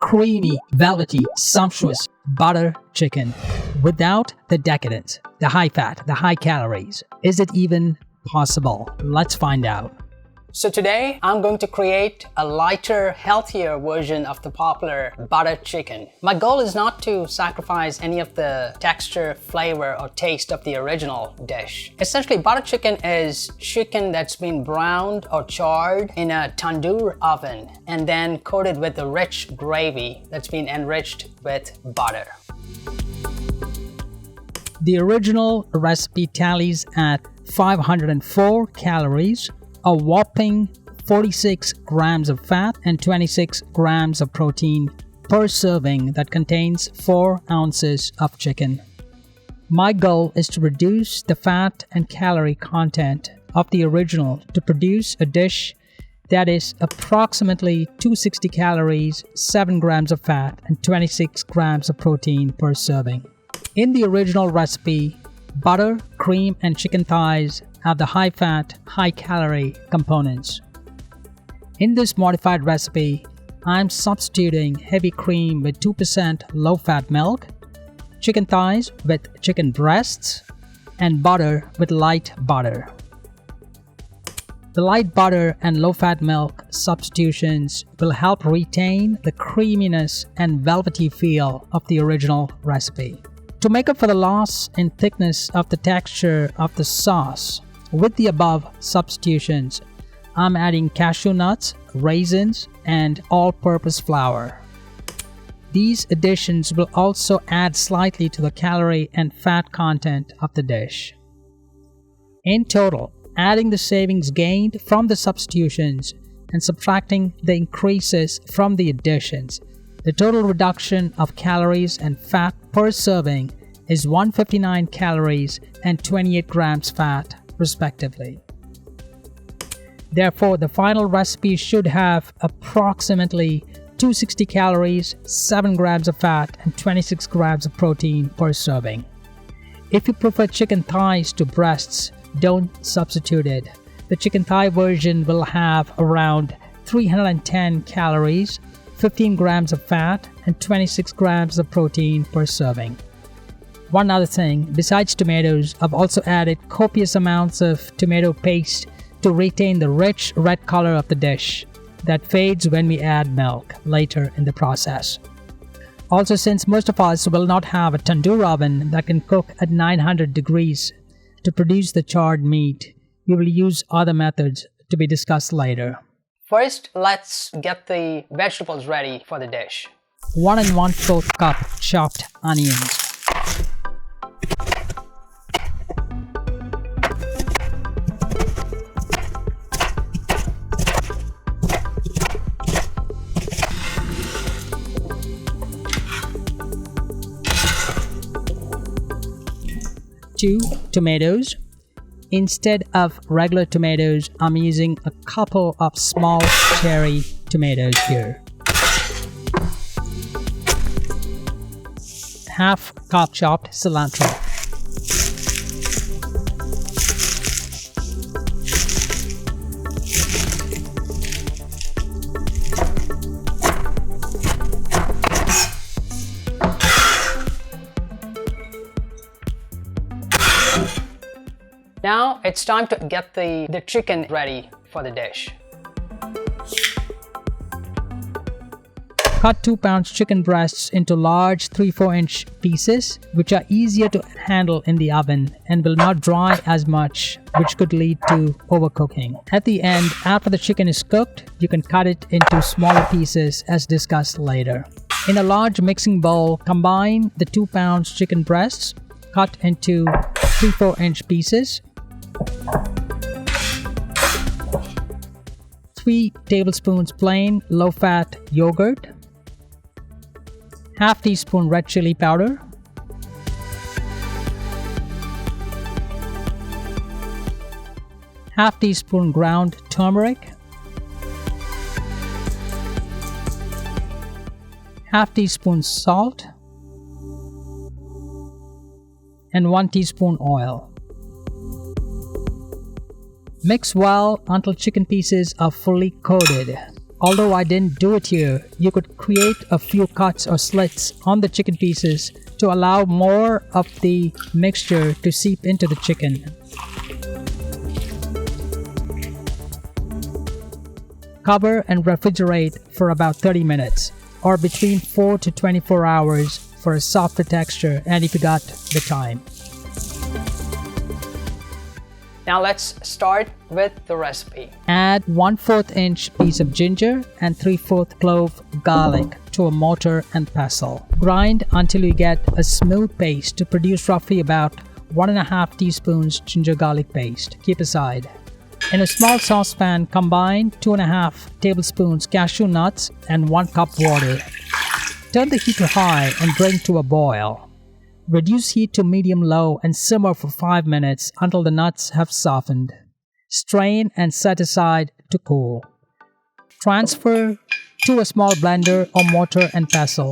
creamy, velvety, sumptuous butter chicken without the decadence, the high fat, the high calories. Is it even possible? Let's find out. So today, I'm going to create a lighter, healthier version of the popular butter chicken. My goal is not to sacrifice any of the texture, flavor, or taste of the original dish. Essentially, butter chicken is chicken that's been browned or charred in a tandoor oven and then coated with a rich gravy that's been enriched with butter. The original recipe tallies at 504 calories, a whopping 46 grams of fat and 26 grams of protein per serving that contains 4 ounces of chicken. My goal is to reduce the fat and calorie content of the original to produce a dish that is approximately 260 calories, 7 grams of fat, and 26 grams of protein per serving. In the original recipe, butter, cream, and chicken thighs have the high-fat, high-calorie components. In this modified recipe, I'm substituting heavy cream with 2% low-fat milk, chicken thighs with chicken breasts, and butter with light butter. The light butter and low-fat milk substitutions will help retain the creaminess and velvety feel of the original recipe. To make up for the loss in thickness of the texture of the sauce, with the above substitutions, I'm adding cashew nuts, raisins, and all-purpose flour. These additions will also add slightly to the calorie and fat content of the dish. In total, adding the savings gained from the substitutions and subtracting the increases from the additions, the total reduction of calories and fat per serving is 159 calories and 28 grams fat, respectively. Therefore, the final recipe should have approximately 260 calories, 7 grams of fat, and 26 grams of protein per serving. If you prefer chicken thighs to breasts, don't substitute it. The chicken thigh version will have around 310 calories, 15 grams of fat, and 26 grams of protein per serving. One other thing, besides tomatoes, I've also added copious amounts of tomato paste to retain the rich red color of the dish that fades when we add milk later in the process. Also, since most of us will not have a tandoor oven that can cook at 900 degrees to produce the charred meat, we will use other methods to be discussed later. First, let's get the vegetables ready for the dish. 1 1/4 cup chopped onions. 2 tomatoes. Instead of regular tomatoes, I'm using a couple of small cherry tomatoes here. 1/2 cup chopped cilantro. 'Now it's time to get the chicken ready for the dish. Cut 2 pounds chicken breasts into large 3-4 inch pieces, which are easier to handle in the oven and will not dry as much, which could lead to overcooking. At the end, after the chicken is cooked, you can cut it into smaller pieces as discussed later. In a large mixing bowl, combine the 2 pounds chicken breasts cut into 3-4 inch pieces, 3 tablespoons plain low-fat yogurt, 1/2 teaspoon red chili powder, 1/2 teaspoon ground turmeric, 1/2 teaspoon salt, and 1 teaspoon oil. Mix well until chicken pieces are fully coated. Although I didn't do it here, you could create a few cuts or slits on the chicken pieces to allow more of the mixture to seep into the chicken. Cover and refrigerate for about 30 minutes or between 4 to 24 hours for a softer texture and if you got the time. Now let's start with the recipe. Add 1/4 inch piece of ginger and 3/4 clove garlic to a mortar and pestle. Grind until you get a smooth paste to produce roughly about 1.5 teaspoons ginger garlic paste. Keep aside. In a small saucepan, combine 2.5 tablespoons cashew nuts and 1 cup water. Turn the heat to high and bring to a boil. Reduce heat to medium-low and simmer for 5 minutes until the nuts have softened. Strain and set aside to cool. Transfer to a small blender or mortar and pestle.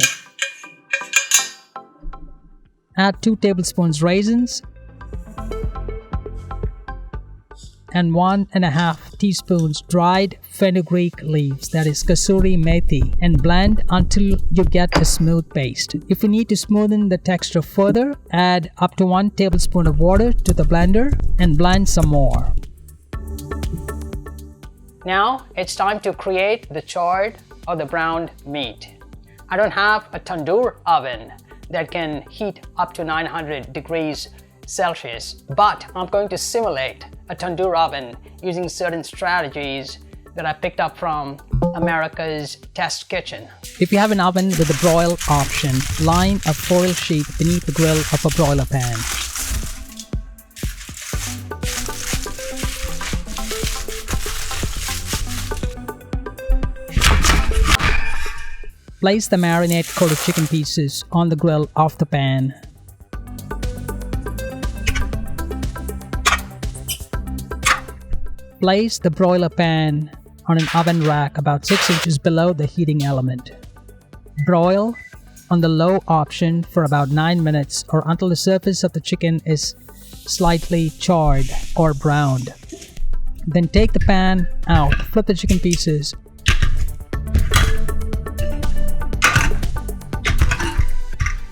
Add 2 tablespoons raisins and 1.5 teaspoons dried fenugreek leaves, that is kasuri methi, and blend until you get a smooth paste. If you need to smoothen the texture further, add up to 1 tablespoon of water to the blender and blend some more. Now it's time to create the charred or the browned meat. I don't have a tandoor oven that can heat up to 900 degrees Celsius, but I'm going to simulate a tandoor oven using certain strategies that I picked up from America's Test Kitchen. If you have an oven with a broil option, line a foil sheet beneath the grill of a broiler pan. Place the marinade-coated chicken pieces on the grill off the pan. Place the broiler pan on an oven rack about 6 inches below the heating element. Broil on the low option for about 9 minutes or until the surface of the chicken is slightly charred or browned. Then take the pan out, flip the chicken pieces,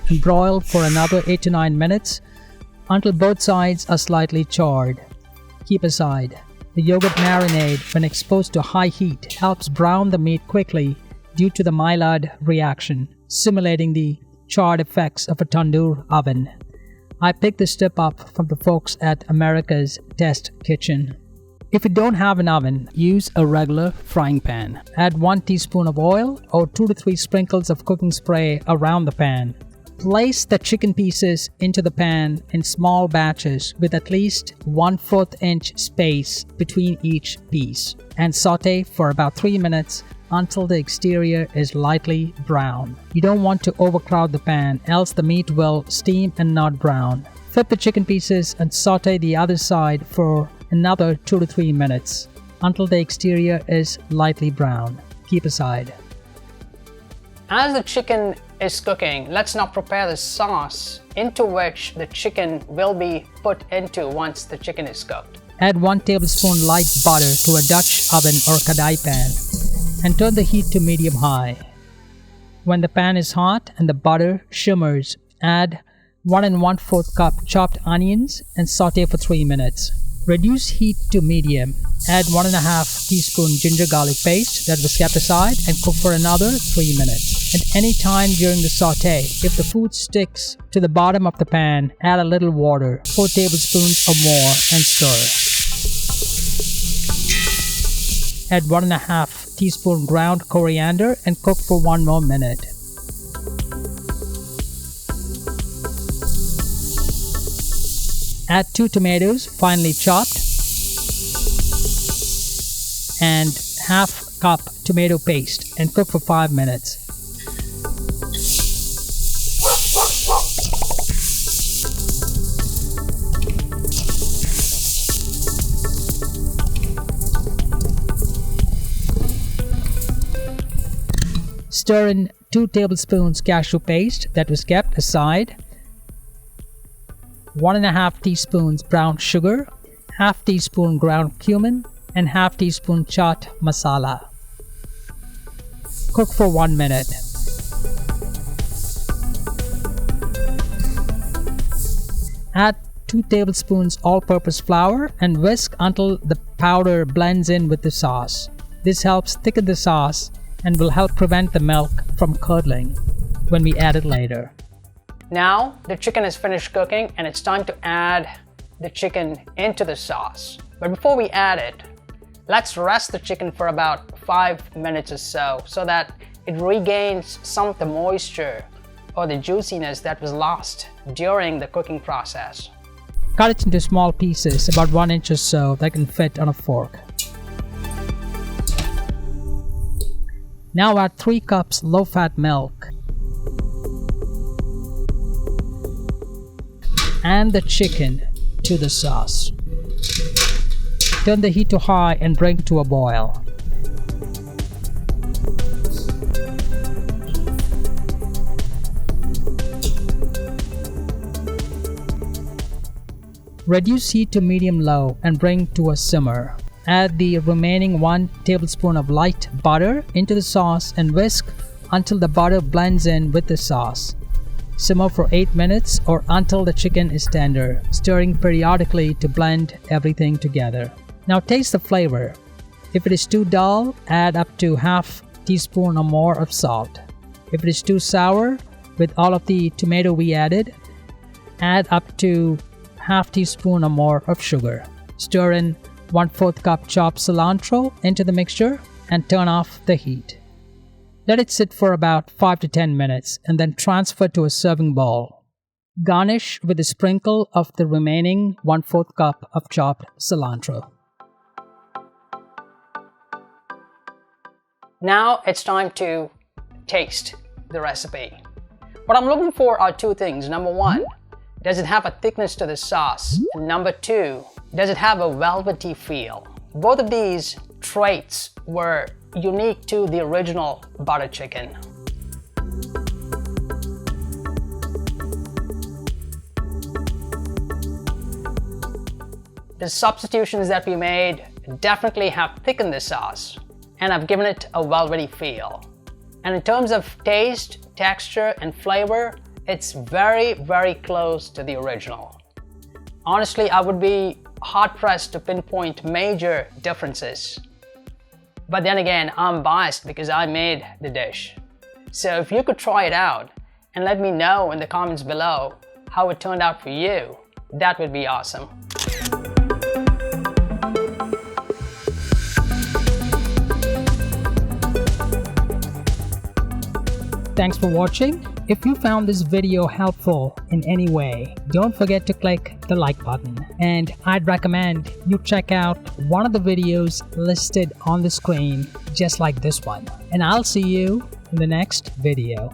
and broil for another 8 to 9 minutes until both sides are slightly charred. Keep aside. The yogurt marinade, when exposed to high heat, helps brown the meat quickly due to the Maillard reaction, simulating the charred effects of a tandoor oven. I picked this tip up from the folks at America's Test Kitchen. If you don't have an oven, use a regular frying pan. Add 1 teaspoon of oil or 2 to 3 sprinkles of cooking spray around the pan. Place the chicken pieces into the pan in small batches with at least 1/4 inch space between each piece and saute for about 3 minutes until the exterior is lightly brown. You don't want to overcrowd the pan, else the meat will steam and not brown. Flip the chicken pieces and saute the other side for another 2 to 3 minutes until the exterior is lightly brown. Keep aside. As the chicken is cooking, let's now prepare the sauce into which the chicken will be put into once the chicken is cooked. Add 1 tablespoon light butter to a Dutch oven or kadai pan and turn the heat to medium-high. When the pan is hot and the butter shimmers, add 1 1/4 cup chopped onions and saute for 3 minutes. Reduce heat to medium. Add 1.5 teaspoon ginger garlic paste that was kept aside and cook for another 3 minutes. At any time during the saute, if the food sticks to the bottom of the pan, add a little water, 4 tablespoons or more, and stir. Add 1.5 teaspoon ground coriander and cook for 1 more minute. Add 2 tomatoes, finely chopped, and half cup tomato paste and cook for 5 minutes. Stir in 2 tablespoons cashew paste that was kept aside, 1.5 teaspoons brown sugar, half teaspoon ground cumin, and half teaspoon chaat masala. Cook for 1 minute. Add 2 tablespoons all-purpose flour and whisk until the powder blends in with the sauce. This helps thicken the sauce and will help prevent the milk from curdling when we add it later. Now the chicken is finished cooking and it's time to add the chicken into the sauce. But before we add it, let's rest the chicken for about 5 minutes or so that it regains some of the moisture or the juiciness that was lost during the cooking process. Cut it into small pieces about 1 inch or so that can fit on a fork. Now add 3 cups low-fat milk and the chicken to the sauce. Turn the heat to high and bring to a boil. Reduce heat to medium-low and bring to a simmer. Add the remaining 1 tablespoon of light butter into the sauce and whisk until the butter blends in with the sauce. Simmer for 8 minutes or until the chicken is tender, stirring periodically to blend everything together. Now taste the flavor. If it is too dull, add up to half teaspoon or more of salt. If it is too sour with all of the tomato we added, add up to half teaspoon or more of sugar. Stir in 1/4 cup chopped cilantro into the mixture and turn off the heat. Let it sit for about 5 to 10 minutes and then transfer to a serving bowl. Garnish with a sprinkle of the remaining 1/4 cup of chopped cilantro. Now it's time to taste the recipe. What I'm looking for are 2 things. Number 1, does it have a thickness to the sauce? And number 2, does it have a velvety feel? Both of these traits were unique to the original butter chicken. The substitutions that we made definitely have thickened the sauce and have given it a velvety feel. And in terms of taste, texture, and flavor, it's very, very close to the original. Honestly, I would be hard-pressed to pinpoint major differences. But then again, I'm biased because I made the dish. So if you could try it out and let me know in the comments below how it turned out for you, that would be awesome. Thanks for watching. If you found this video helpful in any way, don't forget to click the like button. And I'd recommend you check out one of the videos listed on the screen, just like this one. And I'll see you in the next video.